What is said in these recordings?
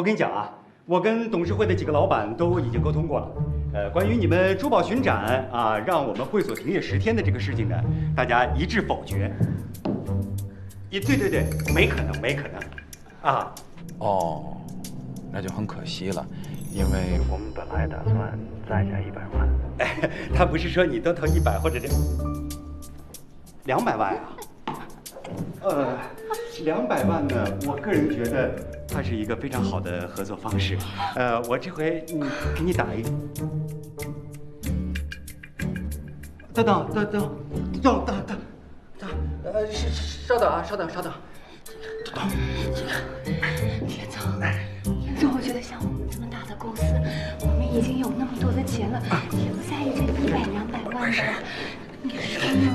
我跟你讲啊，我跟董事会的几个老板都已经沟通过了。关于你们珠宝巡展啊，让我们会所停业10天的这个事情呢，大家一致否决。对，没可能，没可能，啊。哦，那就很可惜了，因为我们本来打算再加100万。哎，他不是说你都投100或者这200万啊？200万呢，我个人觉得它是一个非常好的合作方式。我这回给你打一个。等，稍等啊，稍等。田总，我觉得像我们这么大的公司，我们已经有那么多的钱了，也不在意这100、200万的。你说呢？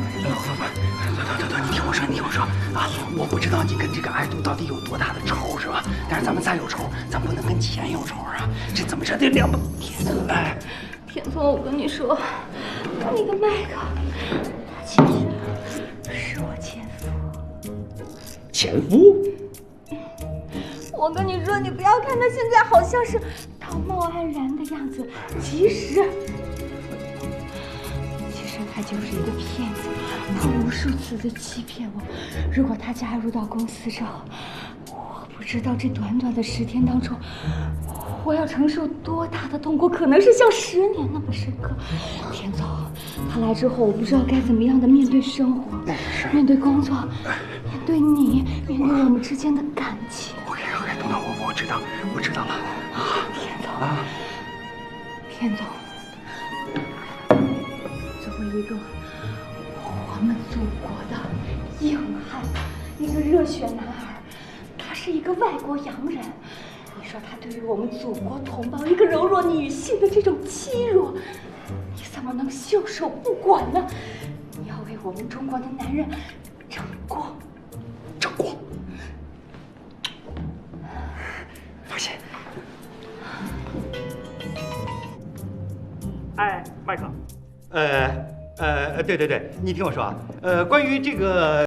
等，你听我说啊！我不知道你跟这个爱杜到底有多大的仇是吧？但是咱们再有仇，咱不能跟钱有仇啊！这怎么着得200？田总，我跟你说，那个麦克，他其实是我前夫。前夫？我跟你说，你不要看他现在好像是道貌岸然的样子，其实他就是一个骗子，他无数次的欺骗我。如果他加入到公司之后，我不知道这短短的10天当中，我要承受多大的痛苦，可能是像10年那么深刻。田总，他来之后，我不知道该怎么样的面对生活，面对工作，面对你，面对我们之间的感情。OK，东东，我知道了。田总，作为一个我们祖国的硬汉，一个热血男儿，他是一个外国洋人。你说他对于我们祖国同胞一个柔弱女性的这种欺辱，你怎么能袖手不管呢？你要为我们中国的男人争光。放心。哎，麦克。对，你听我说啊，关于这个。